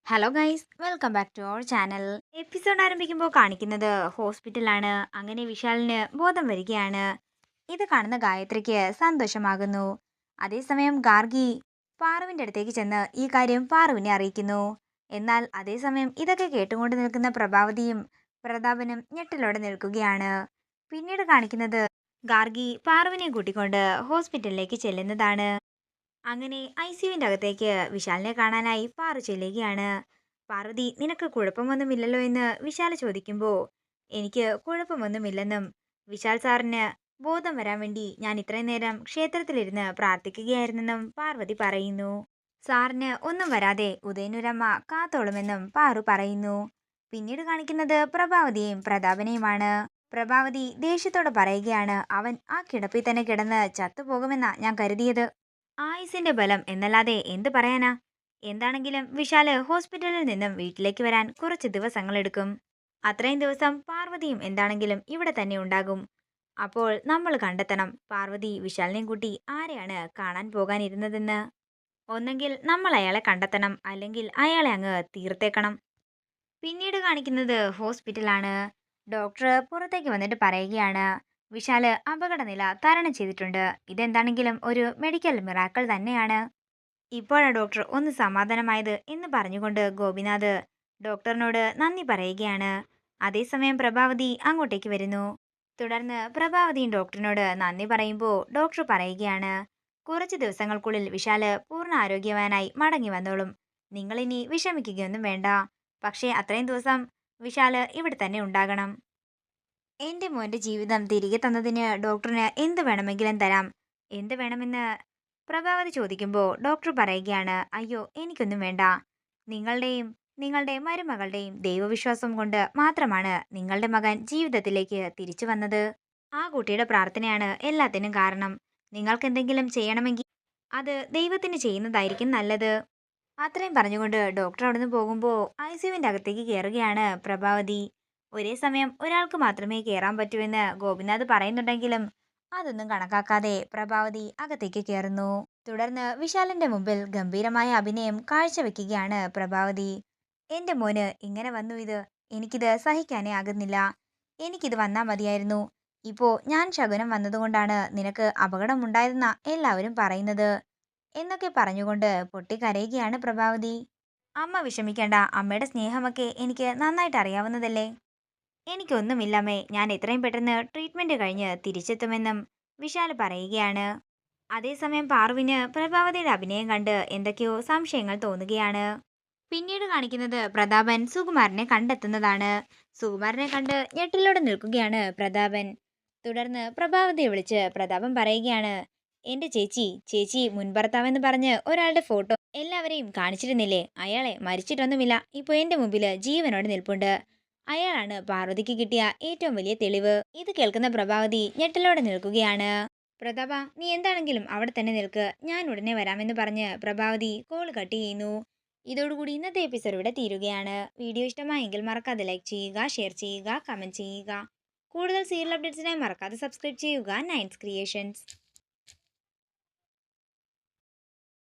Hello guys, welcome back to our channel. Episode ആരംഭിക്കുമ്പോൾ കാണിക്കുന്നത് ഹോസ്പിറ്റലാണ്. അങ്ങനെ വിശാലിന് ബോധം വരികയാണ്. ഇത് കാണുന്ന ഗായത്രിക്ക് സന്തോഷമാകുന്നു. അതേസമയം ഗാർഗി പാറുവിൻ്റെ അടുത്തേക്ക് ചെന്ന് ഈ കാര്യം പാറുവിനെ അറിയിക്കുന്നു. എന്നാൽ അതേസമയം ഇതൊക്കെ കേട്ടുകൊണ്ട് നിൽക്കുന്ന പ്രഭാവതിയും പ്രതാപനും ഞെട്ടലോടെ നിൽക്കുകയാണ്. പിന്നീട് കാണിക്കുന്നത് ഗാർഗി പാറുവിനെ കൂട്ടിക്കൊണ്ട് ഹോസ്പിറ്റലിലേക്ക് ചെല്ലുന്നതാണ്. അങ്ങനെ ഐസിയുവിൻ്റെ അകത്തേക്ക് വിശാലിനെ കാണാനായി പാറു ചെല്ലുകയാണ്. പാർവതി, നിനക്ക് കുഴപ്പമൊന്നുമില്ലല്ലോ എന്ന് വിശാൽ ചോദിക്കുമ്പോൾ എനിക്ക് കുഴപ്പമൊന്നുമില്ലെന്നും വിശാൽ സാറിന് ബോധം വരാൻ വേണ്ടി ഞാൻ ഇത്രയും നേരം ക്ഷേത്രത്തിലിരുന്ന് പ്രാർത്ഥിക്കുകയായിരുന്നെന്നും പാർവതി പറയുന്നു. സാറിന് ഒന്നും വരാതെ ഉദയനൂരമ്മ കാത്തോളുമെന്നും പാറു പറയുന്നു. പിന്നീട് കാണിക്കുന്നത് പ്രഭാവതിയെയും പ്രതാപനെയുമാണ്. പ്രഭാവതി ദേഷ്യത്തോടെ പറയുകയാണ്, അവൻ ആ കിടപ്പിൽ തന്നെ കിടന്ന് ചത്തുപോകുമെന്നാ ഞാൻ കരുതിയത്. ആയുസിന്റെ ബലം എന്നല്ലാതെ എന്ത് പറയാനാ. എന്താണെങ്കിലും വിശാല് ഹോസ്പിറ്റലിൽ നിന്നും വീട്ടിലേക്ക് വരാൻ കുറച്ച് ദിവസങ്ങളെടുക്കും. അത്രയും ദിവസം പാർവതിയും എന്താണെങ്കിലും ഇവിടെ തന്നെ ഉണ്ടാകും. അപ്പോൾ നമ്മൾ കണ്ടെത്തണം പാർവതി വിശാലിനെയും കൂട്ടി ആരെയാണ് കാണാൻ പോകാനിരുന്നതെന്ന്. ഒന്നെങ്കിൽ നമ്മൾ അയാളെ കണ്ടെത്തണം, അല്ലെങ്കിൽ അയാളെ അങ്ങ് തീർത്തേക്കണം. പിന്നീട് കാണിക്കുന്നത് ഹോസ്പിറ്റലാണ്. ഡോക്ടർ പുറത്തേക്ക് വന്നിട്ട് പറയുകയാണ്, വിശാല് അപകടനില തരണം ചെയ്തിട്ടുണ്ട്. ഇതെന്താണെങ്കിലും ഒരു മെഡിക്കൽ മിറാക്കിൾ തന്നെയാണ്. ഇപ്പോഴാണ് ഡോക്ടർ ഒന്ന് സമാധാനമായത് എന്ന് പറഞ്ഞുകൊണ്ട് ഗോപിനാഥ് ഡോക്ടറിനോട് നന്ദി പറയുകയാണ്. അതേസമയം പ്രഭാവതി അങ്ങോട്ടേക്ക് വരുന്നു. തുടർന്ന് പ്രഭാവതിയും ഡോക്ടറിനോട് നന്ദി പറയുമ്പോൾ ഡോക്ടർ പറയുകയാണ്, കുറച്ച് ദിവസങ്ങൾക്കുള്ളിൽ വിശാല് പൂർണ്ണ ആരോഗ്യവാനായി മടങ്ങി വന്നോളും. നിങ്ങളിനി വിഷമിക്കുകയൊന്നും വേണ്ട. പക്ഷേ അത്രയും ദിവസം വിശാല് ഇവിടെ തന്നെ ഉണ്ടാകണം. എൻ്റെ മോൻ്റെ ജീവിതം തിരികെ തന്നതിന് ഡോക്ടറിന് എന്ത് വേണമെങ്കിലും തരാം. എന്ത് വേണമെന്ന് പ്രഭാവതി ചോദിക്കുമ്പോൾ ഡോക്ടർ പറയുകയാണ്, അയ്യോ എനിക്കൊന്നും വേണ്ട. നിങ്ങളുടെയും നിങ്ങളുടെ മരുമകളുടെയും ദൈവവിശ്വാസം കൊണ്ട് മാത്രമാണ് നിങ്ങളുടെ മകൻ ജീവിതത്തിലേക്ക് തിരിച്ചു വന്നത്. ആ കുട്ടിയുടെ പ്രാർത്ഥനയാണ് എല്ലാത്തിനും കാരണം. നിങ്ങൾക്ക് എന്തെങ്കിലും ചെയ്യണമെങ്കിൽ അത് ദൈവത്തിന് ചെയ്യുന്നതായിരിക്കും നല്ലത്. അത്രയും പറഞ്ഞുകൊണ്ട് ഡോക്ടർ അവിടുന്ന് പോകുമ്പോൾ ഐസിയുവിൻ്റെ അകത്തേക്ക് കയറുകയാണ് പ്രഭാവതി. ഒരേ സമയം ഒരാൾക്ക് മാത്രമേ കയറാൻ പറ്റൂ എന്ന് ഗോപിനാഥ് പറയുന്നുണ്ടെങ്കിലും അതൊന്നും കണക്കാക്കാതെ പ്രഭാവതി അകത്തേക്ക് കയറുന്നു. തുടർന്ന് വിശാലിന്റെ മുമ്പിൽ ഗംഭീരമായ അഭിനയം കാഴ്ചവെക്കുകയാണ് പ്രഭാവതി. എൻ്റെ മോന് ഇങ്ങനെ വന്നു, എനിക്കിത് സഹിക്കാനേ ആകുന്നില്ല. എനിക്കിത് വന്നാൽ മതിയായിരുന്നു. ഇപ്പോ ഞാൻ ശകുനം വന്നതുകൊണ്ടാണ് നിനക്ക് അപകടമുണ്ടായതെന്നാ എല്ലാവരും പറയുന്നത് എന്നൊക്കെ പറഞ്ഞുകൊണ്ട് പൊട്ടിക്കരയുകയാണ് പ്രഭാവതി. അമ്മ വിഷമിക്കേണ്ട, അമ്മയുടെ സ്നേഹമൊക്കെ എനിക്ക് നന്നായിട്ട് അറിയാവുന്നതല്ലേ. എനിക്കൊന്നുമില്ലമ്മേ, ഞാൻ എത്രയും പെട്ടെന്ന് ട്രീറ്റ്മെന്റ് കഴിഞ്ഞ് തിരിച്ചെത്തുമെന്നും വിശാൽ പറയുകയാണ്. അതേസമയം പാറുവിന് പ്രഭാവതിയുടെ അഭിനയം കണ്ട് എന്തൊക്കെയോ സംശയങ്ങൾ തോന്നുകയാണ്. പിന്നീട് കാണിക്കുന്നത് പ്രതാപൻ സുകുമാരനെ കണ്ടെത്തുന്നതാണ്. സുകുമാരനെ കണ്ട് ഞെട്ടിലോടെ നിൽക്കുകയാണ് പ്രതാപൻ. തുടർന്ന് പ്രഭാവതിയെ വിളിച്ച് പ്രതാപൻ പറയുകയാണ്, എന്റെ ചേച്ചി മുൻഭർത്താവെന്ന് പറഞ്ഞ് ഒരാളുടെ ഫോട്ടോ എല്ലാവരെയും കാണിച്ചിരുന്നില്ലേ? അയാളെ മരിച്ചിട്ടൊന്നുമില്ല, ഇപ്പൊ എന്റെ മുമ്പില് ജീവനോടെ നിൽപ്പുണ്ട്. അയാളാണ് പാർവതിക്ക് കിട്ടിയ ഏറ്റവും വലിയ തെളിവ്. ഇത് കേൾക്കുന്ന പ്രഭാവതി ഞെട്ടലോടെ നിൽക്കുകയാണ്. പ്രതാപ, നീ എന്താണെങ്കിലും അവിടെ തന്നെ നിൽക്ക്, ഞാൻ ഉടനെ വരാമെന്ന് പറഞ്ഞ് പ്രഭാവതി കോൾ കട്ട് ചെയ്യുന്നു. ഇതോടുകൂടി ഇന്നത്തെ എപ്പിസോഡ് ഇവിടെ തീരുകയാണ്. വീഡിയോ ഇഷ്ടമായെങ്കിൽ മറക്കാതെ ലൈക്ക് ചെയ്യുക, ഷെയർ ചെയ്യുക, കമന്റ് ചെയ്യുക. കൂടുതൽ സീരിയൽ അപ്ഡേറ്റ്സിനായി മറക്കാതെ സബ്സ്ക്രൈബ് ചെയ്യുക നയൻസ് ക്രിയേഷൻസ്.